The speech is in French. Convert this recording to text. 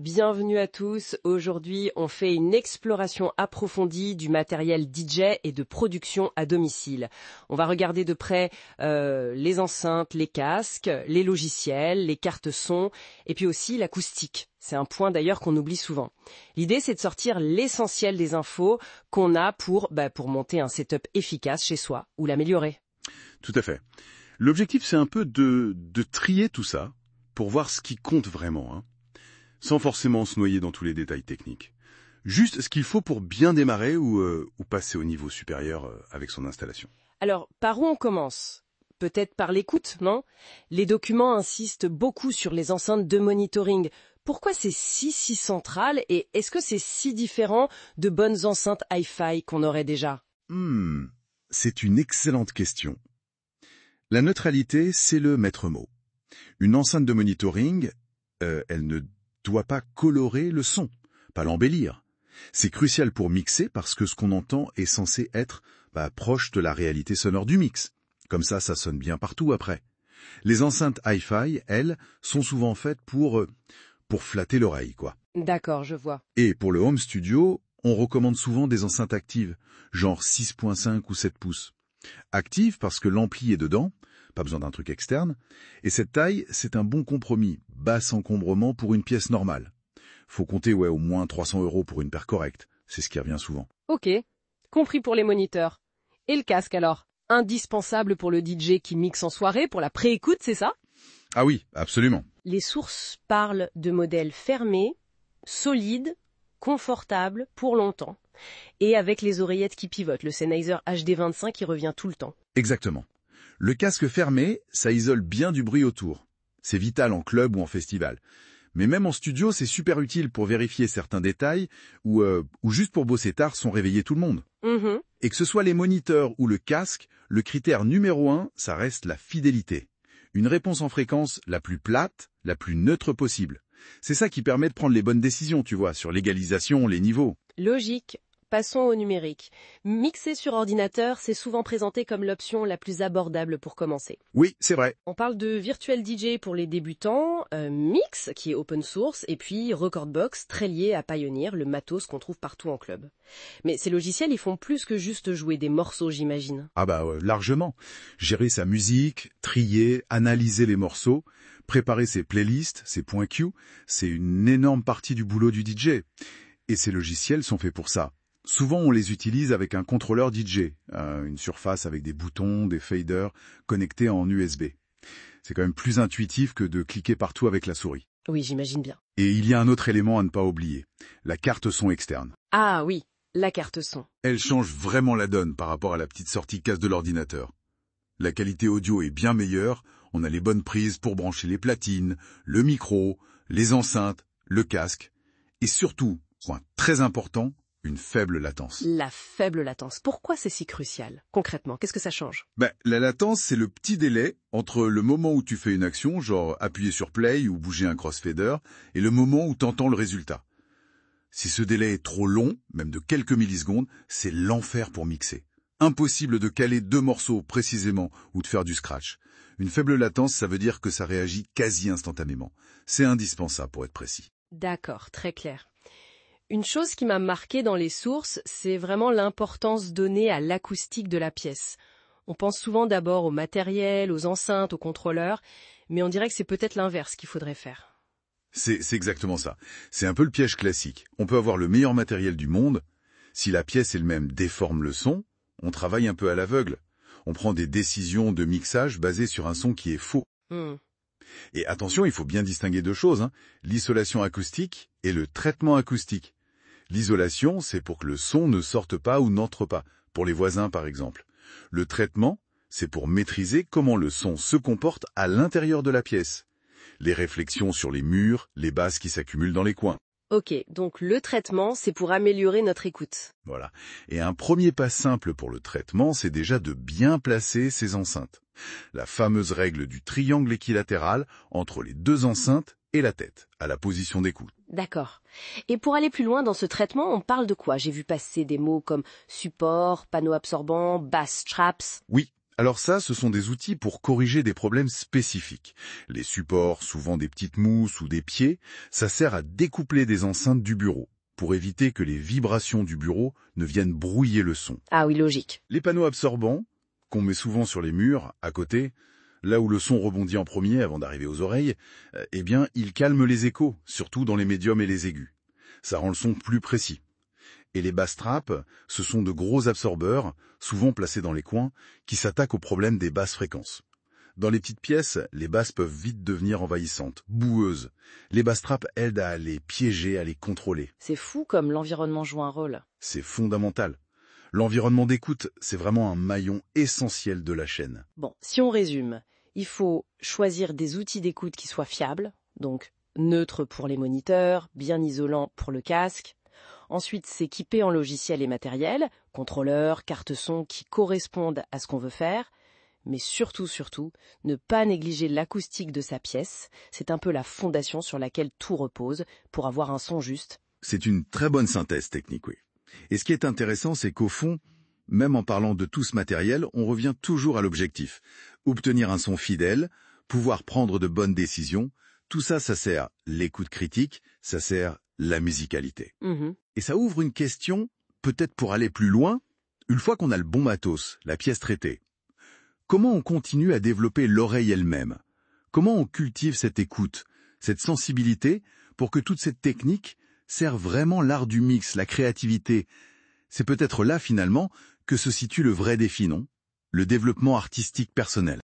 Bienvenue à tous. Aujourd'hui, on fait une exploration approfondie du matériel DJ et de production à domicile. On va regarder de près les enceintes, les casques, les logiciels, les cartes son et puis aussi l'acoustique. C'est un point d'ailleurs qu'on oublie souvent. L'idée, c'est de sortir l'essentiel des infos qu'on a pour monter un setup efficace chez soi ou l'améliorer. Tout à fait. L'objectif, c'est un peu de trier tout ça pour voir ce qui compte vraiment, hein, sans forcément se noyer dans tous les détails techniques. Juste ce qu'il faut pour bien démarrer ou passer au niveau supérieur avec son installation. Alors, par où on commence ? Peut-être par l'écoute, non ? Les documents insistent beaucoup sur les enceintes de monitoring. Pourquoi c'est si central et est-ce que c'est si différent de bonnes enceintes hi-fi qu'on aurait déjà ? C'est une excellente question. La neutralité, c'est le maître mot. Une enceinte de monitoring, elle ne doit pas colorer le son, pas l'embellir. C'est crucial pour mixer parce que ce qu'on entend est censé être proche de la réalité sonore du mix. Comme ça sonne bien partout après. Les enceintes hi-fi, elles, sont souvent faites pour flatter l'oreille, quoi. D'accord, je vois. Et pour le home studio, on recommande souvent des enceintes actives, genre 6.5 ou 7 pouces. Actives parce que l'ampli est dedans, pas besoin d'un truc externe, et cette taille, c'est un bon compromis, basse encombrement pour une pièce normale. Faut compter au moins 300 € pour une paire correcte, c'est ce qui revient souvent. Ok, compris pour les moniteurs. Et le casque alors ? Indispensable pour le DJ qui mixe en soirée, pour la pré-écoute, c'est ça ? Ah oui, absolument. Les sources parlent de modèles fermés, solides, confortables, pour longtemps. Et avec les oreillettes qui pivotent, le Sennheiser HD25 qui revient tout le temps. Exactement. Le casque fermé, ça isole bien du bruit autour. C'est vital en club ou en festival. Mais même en studio, c'est super utile pour vérifier certains détails ou juste pour bosser tard sans réveiller tout le monde. Et que ce soit les moniteurs ou le casque, le critère numéro 1, ça reste la fidélité. Une réponse en fréquence la plus plate, la plus neutre possible. C'est ça qui permet de prendre les bonnes décisions, tu vois, sur l'égalisation, les niveaux. Logique. Passons au numérique. Mixer sur ordinateur, c'est souvent présenté comme l'option la plus abordable pour commencer. Oui, c'est vrai. On parle de Virtual DJ pour les débutants, Mix, qui est open source, et puis Recordbox, très lié à Pioneer, le matos qu'on trouve partout en club. Mais ces logiciels, ils font plus que juste jouer des morceaux, j'imagine. Largement. Gérer sa musique, trier, analyser les morceaux, préparer ses playlists, ses points Q, c'est une énorme partie du boulot du DJ. Et ces logiciels sont faits pour ça. Souvent, on les utilise avec un contrôleur DJ, une surface avec des boutons, des faders, connectés en USB. C'est quand même plus intuitif que de cliquer partout avec la souris. Oui, j'imagine bien. Et il y a un autre élément à ne pas oublier, la carte son externe. Ah oui, la carte son. Elle change vraiment la donne par rapport à la petite sortie casse de l'ordinateur. La qualité audio est bien meilleure, on a les bonnes prises pour brancher les platines, le micro, les enceintes, le casque, et surtout, point très important, une faible latence. La faible latence. Pourquoi c'est si crucial ? Concrètement, qu'est-ce que ça change ? La latence, c'est le petit délai entre le moment où tu fais une action, genre appuyer sur play ou bouger un crossfader, et le moment où t'entends le résultat. Si ce délai est trop long, même de quelques millisecondes, c'est l'enfer pour mixer. Impossible de caler 2 morceaux précisément ou de faire du scratch. Une faible latence, ça veut dire que ça réagit quasi instantanément. C'est indispensable pour être précis. D'accord, très clair. Une chose qui m'a marquée dans les sources, c'est vraiment l'importance donnée à l'acoustique de la pièce. On pense souvent d'abord au matériel, aux enceintes, aux contrôleurs, mais on dirait que c'est peut-être l'inverse qu'il faudrait faire. C'est exactement ça. C'est un peu le piège classique. On peut avoir le meilleur matériel du monde. Si la pièce elle-même déforme le son, on travaille un peu à l'aveugle. On prend des décisions de mixage basées sur un son qui est faux. Et attention, il faut bien distinguer 2 choses, l'isolation acoustique et le traitement acoustique. L'isolation, c'est pour que le son ne sorte pas ou n'entre pas, pour les voisins par exemple. Le traitement, c'est pour maîtriser comment le son se comporte à l'intérieur de la pièce. Les réflexions sur les murs, les basses qui s'accumulent dans les coins. Ok, donc le traitement, c'est pour améliorer notre écoute. Voilà. Et un premier pas simple pour le traitement, c'est déjà de bien placer ces enceintes. La fameuse règle du triangle équilatéral entre les 2 enceintes et la tête, à la position d'écoute. D'accord. Et pour aller plus loin dans ce traitement, on parle de quoi ? J'ai vu passer des mots comme support, panneau absorbant, bass traps. Oui, Alors ça, ce sont des outils pour corriger des problèmes spécifiques. Les supports, souvent des petites mousses ou des pieds, ça sert à découpler des enceintes du bureau, pour éviter que les vibrations du bureau ne viennent brouiller le son. Ah oui, logique. Les panneaux absorbants, qu'on met souvent sur les murs, à côté, là où le son rebondit en premier avant d'arriver aux oreilles, eh bien, ils calment les échos, surtout dans les médiums et les aigus. Ça rend le son plus précis. Et les bass traps, ce sont de gros absorbeurs, souvent placés dans les coins, qui s'attaquent au problème des basses fréquences. Dans les petites pièces, les basses peuvent vite devenir envahissantes, boueuses. Les bass traps aident à les piéger, à les contrôler. C'est fou comme l'environnement joue un rôle. C'est fondamental. L'environnement d'écoute, c'est vraiment un maillon essentiel de la chaîne. Bon, si on résume, il faut choisir des outils d'écoute qui soient fiables, donc neutres pour les moniteurs, bien isolants pour le casque. Ensuite, s'équiper en logiciel et matériel, contrôleurs, cartes son qui correspondent à ce qu'on veut faire. Mais surtout, ne pas négliger l'acoustique de sa pièce. C'est un peu la fondation sur laquelle tout repose pour avoir un son juste. C'est une très bonne synthèse technique, oui. Et ce qui est intéressant, c'est qu'au fond, même en parlant de tout ce matériel, on revient toujours à l'objectif. Obtenir un son fidèle, pouvoir prendre de bonnes décisions, tout ça, ça sert l'écoute critique, ça sert la musicalité. Et ça ouvre une question, peut-être pour aller plus loin, une fois qu'on a le bon matos, la pièce traitée. Comment on continue à développer l'oreille elle-même? Comment on cultive cette écoute, cette sensibilité, pour que toute cette technique serve vraiment l'art du mix, la créativité? C'est peut-être là, finalement, que se situe le vrai défi, non? Le développement artistique personnel.